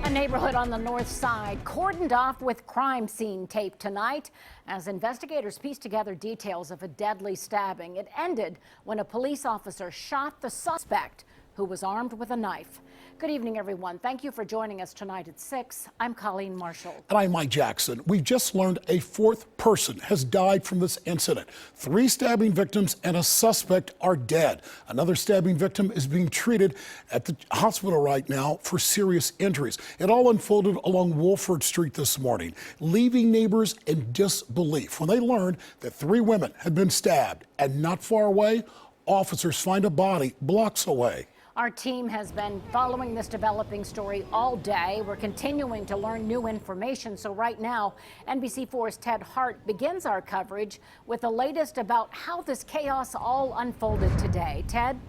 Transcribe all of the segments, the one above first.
A neighborhood on the north side cordoned off with crime scene tape tonight as investigators pieced together details of a deadly stabbing. It ended when a police officer shot the suspect, who was armed with a knife. Good evening, everyone. Thank you for joining us tonight at 6. I'm Colleen Marshall. And I'm Mike Jackson. We've just learned a fourth person has died from this incident. 3 stabbing victims and a suspect are dead. Another stabbing victim is being treated at the hospital right now for serious injuries. It all unfolded along Wolford Street this morning, leaving neighbors in disbelief when they learned that 3 women had been stabbed. And not far away, officers find a body blocks away. Our team has been following this developing story all day. We're continuing to learn new information. So right now, NBC4's Ted Hart begins our coverage with the latest about how this chaos all unfolded today. Ted?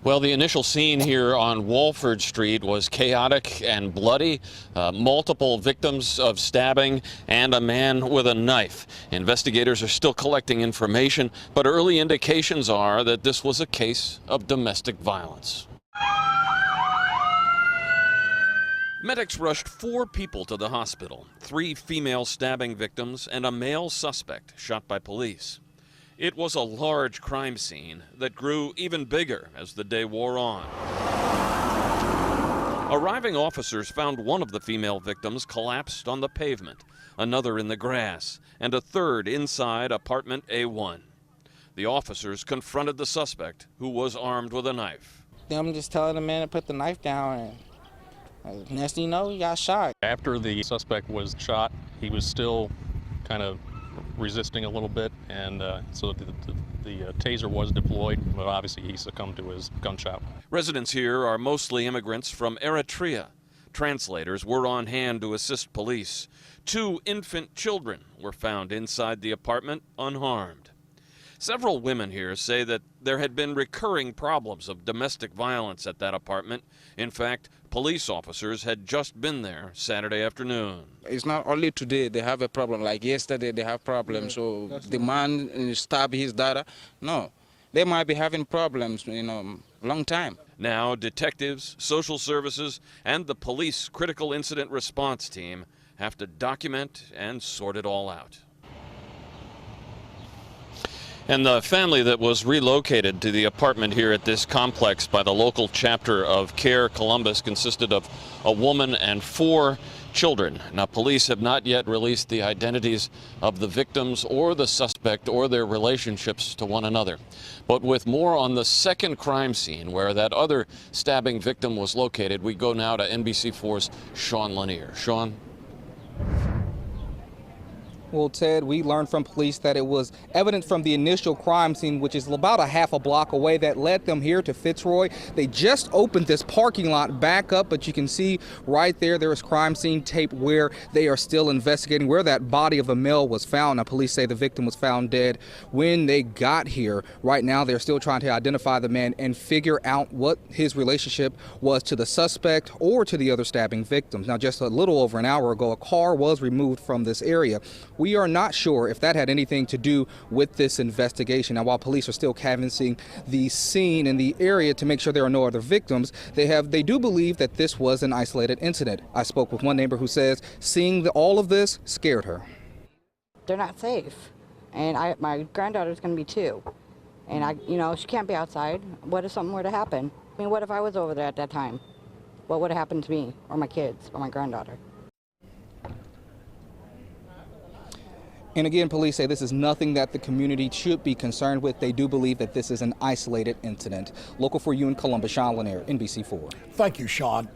Well, the initial scene here on Wolford Street was chaotic and bloody. Multiple victims of stabbing and a man with a knife. Investigators are still collecting information, but early indications are that this was a case of domestic violence. Medics rushed 4 people to the hospital, 3 female stabbing victims and a male suspect shot by police. It was a large crime scene that grew even bigger as the day wore on. Arriving officers found one of the female victims collapsed on the pavement, another in the grass, and a third inside apartment A1. The officers confronted the suspect, who was armed with a knife. I'm just telling the man to put the knife down, and next thing you know, he got shot. After the suspect was shot, he was still kind of resisting a little bit, and so the taser was deployed, but obviously he succumbed to his gunshot. Residents here are mostly immigrants from Eritrea. Translators were on hand to assist police. 2 infant children were found inside the apartment unharmed. Several women here say that there had been recurring problems of domestic violence at that apartment. In fact, police officers had just been there Saturday afternoon. It's not only today they have a problem, like yesterday they have problems, so the man stabbed his daughter. No, they might be having problems, long time. Now detectives, social services, and the police critical incident response team have to document and sort it all out. And the family that was relocated to the apartment here at this complex by the local chapter of CARE Columbus consisted of a woman and 4 children. Now, police have not yet released the identities of the victims or the suspect or their relationships to one another. But with more on the second crime scene where that other stabbing victim was located, we go now to NBC4's Sean Lanier. Sean? Well, Ted, we learned from police that it was evidence from the initial crime scene, which is about a half a block away, that led them here to Fitzroy. They just opened this parking lot back up, but you can see right there is crime scene tape where they are still investigating where that body of a male was found. Now, police say the victim was found dead when they got here. Right now, they're still trying to identify the man and figure out what his relationship was to the suspect or to the other stabbing victims. Now, just a little over an hour ago, a car was removed from this area. We are not sure if that had anything to do with this investigation. Now, while police are still canvassing the scene and the area to make sure there are no other victims, they do believe that this was an isolated incident. I spoke with one neighbor who says seeing all of this scared her. They're not safe, and my granddaughter's going to be 2, and she can't be outside. What if something were to happen? I mean, what if I was over there at that time? What would have happened to me or my kids or my granddaughter? And again, police say this is nothing that the community should be concerned with. They do believe that this is an isolated incident. Local for you in Columbus, Sean Lanier, NBC4. Thank you, Sean.